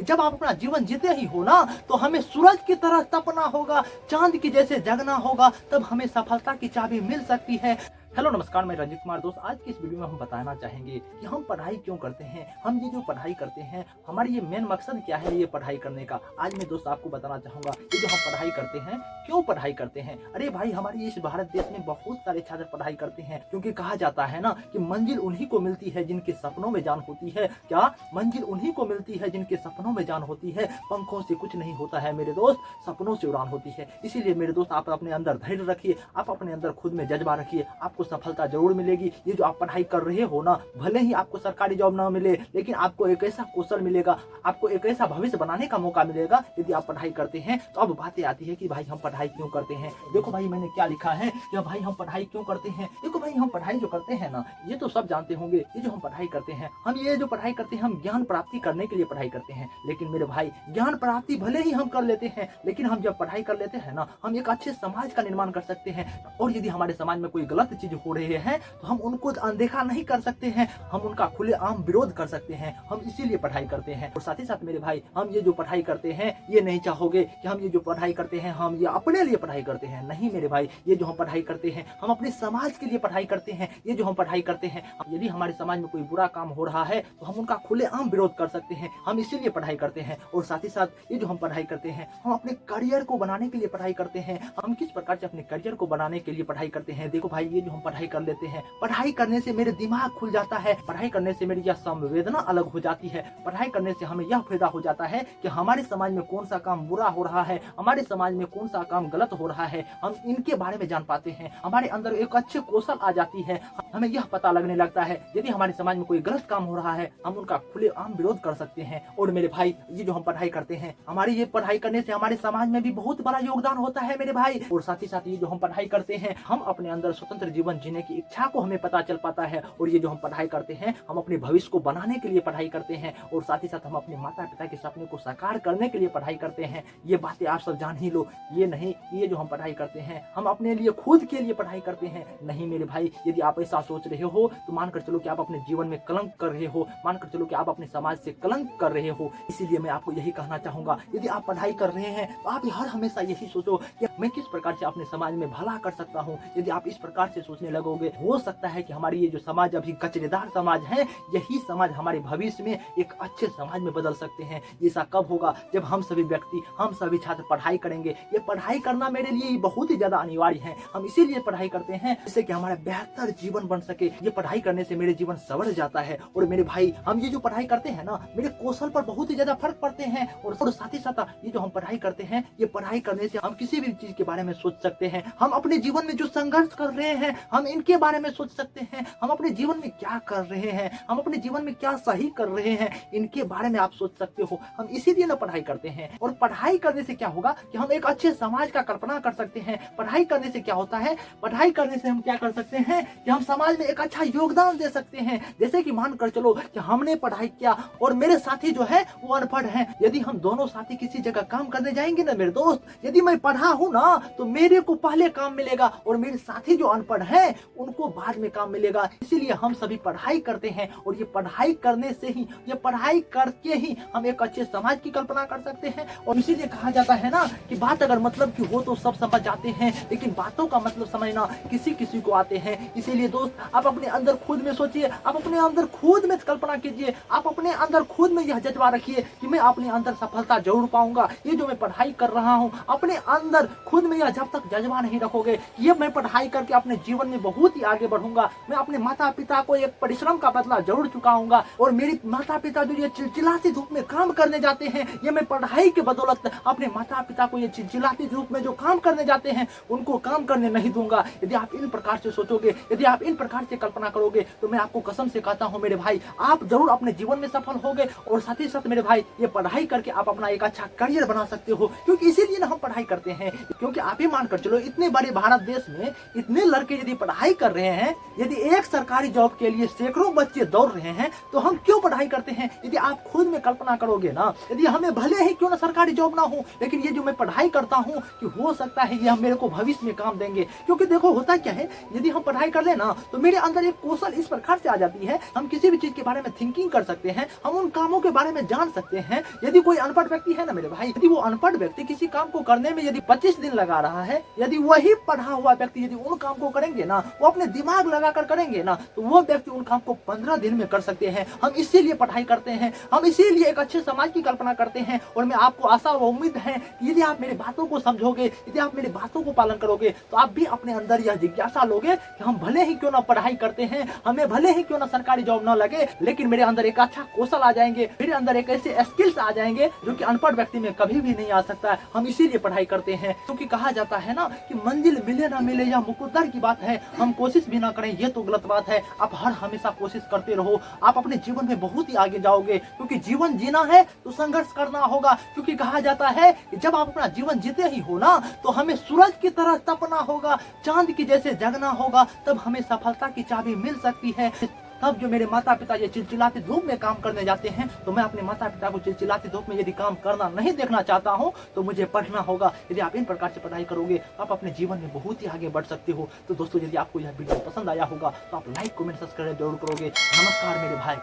जब आप अपना जीवन जीते ही हो ना, तो हमें सूरज की तरह तपना होगा, चांद की जैसे जगना होगा, तब हमें सफलता की चाबी मिल सकती है। हेलो नमस्कार, मैं रंजित कुमार दोस्त। आज की इस वीडियो में हम बताना चाहेंगे कि हम पढ़ाई क्यों करते हैं, हम ये जो पढ़ाई करते हैं हमारी ये मेन मकसद क्या है ये पढ़ाई करने का। आज मैं दोस्त आपको बताना चाहूंगा ये जो हम पढ़ाई करते हैं क्यों पढ़ाई करते हैं। अरे भाई, हमारे इस भारत देश में बहुत सारे छात्र पढ़ाई करते हैं, क्योंकि कहा जाता है ना कि मंजिल उन्हीं को मिलती है जिनके सपनों में जान होती है। क्या मंजिल उन्हीं को मिलती है जिनके सपनों में जान होती है। पंखों से कुछ नहीं होता है मेरे दोस्त, सपनों से उड़ान होती है। इसीलिए मेरे दोस्त, आप अपने अंदर धैर्य रखिए, आप अपने अंदर खुद में जज्बा रखिए, आपको सफलता जरूर मिलेगी। ये जो आप पढ़ाई कर रहे हो ना, भले ही आपको सरकारी जॉब ना मिले, लेकिन आपको एक ऐसा कौशल मिलेगा, आपको एक ऐसा भविष्य बनाने का मौका मिलेगा यदि आप पढ़ाई करते हैं। तो अब बातें आती है कि भाई हम पढ़ाई क्यों करते हैं। देखो भाई, मैंने क्या लिखा है कि भाई हम पढ़ाई क्यों करते हैं। देखो भाई, हम पढ़ाई जो करते हैं ना, ये तो सब जानते होंगे। ये जो हम पढ़ाई करते हैं, हम ये जो पढ़ाई करते हैं, हम ज्ञान प्राप्ति करने के लिए पढ़ाई करते हैं। लेकिन मेरे भाई, ज्ञान प्राप्ति भले ही हम कर लेते हैं, लेकिन हम जब पढ़ाई कर लेते हैं ना, हम एक अच्छे समाज का निर्माण कर सकते हैं। और यदि हमारे समाज में कोई गलत चीज हो रही है तो हम उनको अनदेखा नहीं कर सकते हैं, हम उनका खुलेआम विरोध कर सकते हैं। हम इसीलिए पढ़ाई करते हैं। और साथ ही साथ मेरे भाई, हम ये जो पढ़ाई करते हैं, ये नहीं चाहोगे कि हम ये जो पढ़ाई करते हैं हम ये अपने लिए पढ़ाई करते हैं। नहीं मेरे भाई, ये जो हम पढ़ाई करते हैं हम अपने समाज के लिए पढ़ाई करते हैं। ये जो हम पढ़ाई करते हैं, यदि हमारे समाज में कोई बुरा काम हो रहा है तो हम उनका खुलेआम विरोध कर सकते हैं। हम इसीलिए पढ़ाई करते हैं। और साथ ही साथ ये जो हम पढ़ाई करते हैं, हम अपने करियर को बनाने के लिए पढ़ाई करते हैं। हम किस प्रकार से अपने करियर को बनाने के लिए पढ़ाई करते हैं। देखो भाई, ये जो हम पढ़ाई कर लेते हैं, पढ़ाई करने से मेरे दिमाग खुल जाता है, पढ़ाई करने से मेरी यह संवेदना अलग हो जाती है। पढ़ाई करने से हमें यह फायदा हो जाता है कि हमारे समाज में कौन सा काम बुरा हो रहा है, हमारे समाज में कौन सा काम गलत हो रहा है, हम इनके बारे में जान पाते हैं। हमारे अंदर एक अच्छे कौशल आ जाती है, हमें यह पता लगने लगता है यदि हमारे समाज में कोई गलत काम हो रहा है हम उनका खुलेआम विरोध कर सकते हैं। और मेरे भाई, ये जो हम पढ़ाई करते हैं, हमारी ये पढ़ाई करने से हमारे समाज में भी बहुत बड़ा योगदान होता है मेरे भाई। और साथ ही साथ ये जो हम पढ़ाई करते हैं, हम अपने अंदर स्वतंत्र जीवन जीने की इच्छा को हमें पता चल पाता है। और ये जो हम पढ़ाई करते हैं, हम अपने भविष्य को बनाने के लिए पढ़ाई करते हैं। और साथ ही साथ हम अपने माता पिता के सपने को साकार करने के लिए पढ़ाई करते हैं। ये बातें आप सब जान ही लो। ये नहीं, ये जो हम पढ़ाई करते हैं हम अपने लिए खुद के लिए पढ़ाई करते हैं। नहीं मेरे भाई, यदि आप ऐसा सोच रहे हो तो मानकर चलो कि आप अपने जीवन में कलंक कर रहे हो, मानकर चलो कि आप अपने समाज से कलंक कर रहे हो। इसीलिए मैं आपको यही कहना चाहूंगा, यदि आप पढ़ाई कर रहे हैं तो आप हर हमेशा यही सोचो कि मैं किस प्रकार से अपने समाज में भला कर सकता हूँ। यदि आप इस प्रकार से सोचने लगोगे, हो सकता है कि हमारी ये जो समाज अभी कचरेदार समाज है, यही समाज हमारे भविष्य में एक अच्छे समाज में बदल सकते हैं। ऐसा कब होगा? जब हम सभी व्यक्ति, हम सभी छात्र पढ़ाई करेंगे। ये पढ़ाई करना मेरे लिए बहुत ही ज्यादा अनिवार्य है। हम इसीलिए पढ़ाई करते हैं जिससे कि हमारा बेहतर जीवन बन सके। ये पढ़ाई करने से मेरे जीवन संवर जाता है। और मेरे भाई, हम ये जो पढ़ाई करते हैं ना, मेरे कौशल पर बहुत ही ज्यादा फर्क पड़ते हैं। और साथ ही साथ ये जो हम पढ़ाई करते हैं, ये पढ़ाई करने से हम किसी भी चीज के बारे में सोच सकते हैं। हम अपने जीवन में जो संघर्ष कर रहे हैं हम इनके बारे में सोच सकते हैं। हम अपने जीवन में क्या कर रहे हैं, हम अपने जीवन में क्या सही कर रहे हैं, इनके बारे में आप सोच सकते हो। हम इसीलिए ना पढ़ाई करते हैं। और पढ़ाई करने से क्या होगा कि हम एक अच्छे समाज का कल्पना कर सकते हैं। पढ़ाई करने से क्या होता है, पढ़ाई करने से हम क्या कर सकते हैं कि हम समाज में एक अच्छा योगदान दे सकते हैं। जैसे कि मान कर चलो कि हमने पढ़ाई किया और मेरे साथी जो है वो अनपढ़ है। यदि हम दोनों साथी किसी जगह काम करने जाएंगे ना मेरे दोस्त, यदि मैं पढ़ा हूँ ना तो मेरे को पहले काम मिलेगा और मेरे साथी जो अनपढ़ है उनको बाद में काम मिलेगा। इसीलिए हम सभी पढ़ाई करते हैं। और ये पढ़ाई करने से ही, ये पढ़ाई करके ही हम एक अच्छे समाज की कल्पना कर सकते हैं। और इसीलिए कहा जाता है ना कि बात अगर मतलब की हो तो सब समझ जाते हैं, लेकिन बातों का मतलब समझना किसी किसी को आते हैं। इसीलिए दोस्त, आप अपने अंदर खुद में सोचिए, आप अपने अंदर खुद में कल्पना कीजिए, आप अपने अंदर खुद में यह जज्बा रखिए कि मैं अपने अंदर सफलता जरूर पाऊंगा। ये जो मैं पढ़ाई कर रहा हूँ, अपने अंदर खुद में यह जब तक जज्बा नहीं रखोगे कि ये मैं पढ़ाई करके अपने जीवन में बहुत ही आगे बढ़ूंगा, मैं अपने माता पिता को एक परिश्रम का बदला जरूर चुकाऊंगा। और मेरे माता पिता जो ये चिलचिलाती धूप में काम करने जाते हैं, ये मैं पढ़ाई के बदौलत अपने माता पिता को ये चिलचिलाती धूप में जो काम करने जाते हैं उनको काम करने नहीं दूंगा। यदि आप इन प्रकार से सोचोगे, यदि आप इन प्रकार से कल्पना करोगे, तो मैं आपको कसम से कहता हूँ मेरे भाई, आप जरूर अपने जीवन में सफल होगे। और साथ ही साथ मेरे भाई, ये पढ़ाई करके आप अपना एक अच्छा करियर बना सकते हो। क्योंकि इसीलिए ना हम पढ़ाई करते हैं। क्योंकि आप ही मानकर चलो, इतने बड़े भारत देश में इतने लड़के यदि यदि पढ़ाई कर रहे हैं, यदि एक सरकारी जॉब के लिए सैकड़ों बच्चे दौड़ रहे हैं, तो हम क्यों पढ़ाई करते हैं? यदि आप खुद में कल्पना करोगे ना, यदि हमें भले ही क्यों ना सरकारी जॉब ना हो, लेकिन ये जो मैं पढ़ाई करता हूँ कि हो सकता है ये हम मेरे को भविष्य में काम देंगे। क्योंकि देखो होता क्या है, यदि हम पढ़ाई कर ले ना, तो मेरे अंदर एक कौशल इस प्रकार से आ जाती है, हम किसी भी चीज के बारे में थिंकिंग कर सकते हैं, हम उन कामों के बारे में जान सकते हैं। यदि कोई अनपढ़ व्यक्ति है ना मेरे भाई, यदि वो अनपढ़ व्यक्ति किसी काम को करने में यदि 25 दिन लगा रहा है, यदि वही पढ़ा हुआ व्यक्ति यदि उन काम को करेंगे ना, वो अपने दिमाग लगाकर करेंगे ना, तो वो व्यक्ति उन काम को 15 दिन में कर सकते हैं। हम इसीलिए पढ़ाई करते हैं, हम इसीलिए एक अच्छे समाज की कल्पना करते हैं। और मैं आपको आशा व उम्मीद है कि यदि आप मेरी बातों को समझोगे, यदि आप मेरी बातों को पालन करोगे, तो आप भी अपने अंदर यह जिज्ञासा लोगे कि हम भले ही क्यों ना पढ़ाई करते हैं, हमें भले ही क्यों ना सरकारी जॉब ना लगे, लेकिन मेरे अंदर एक अच्छा कौशल आ जाएंगे, मेरे अंदर एक ऐसे स्किल्स आ जाएंगे जो कि अनपढ़ व्यक्ति में कभी भी नहीं आ सकता। हम इसीलिए पढ़ाई करते हैं, क्योंकि कहा जाता है ना कि मंजिल मिले ना मिले यह मुकद्दर की बात है, हम कोशिश भी ना करें ये तो गलत बात है। आप हर हमेशा कोशिश करते रहो, आप अपने जीवन में बहुत ही आगे जाओगे, क्योंकि जीवन जीना है तो संघर्ष करना होगा। क्योंकि कहा जाता है कि जब आप अपना जीवन जीते ही हो ना, तो हमें सूरज की तरह तपना होगा, चांद की जैसे जगना होगा, तब हमें सफलता की चाबी मिल सकती है। तब जो मेरे माता पिता ये चिलचिलाती धूप में काम करने जाते हैं, तो मैं अपने माता पिता को चिलचिलाती धूप में यदि काम करना नहीं देखना चाहता हूं, तो मुझे पढ़ना होगा। यदि आप इन प्रकार से पढ़ाई करोगे, आप अपने जीवन में बहुत ही आगे बढ़ सकते हो। तो दोस्तों, यदि आपको यह वीडियो पसंद आया होगा, तो आप लाइक कमेंट सब्सक्राइब जरूर करोगे। नमस्कार मेरे भाई।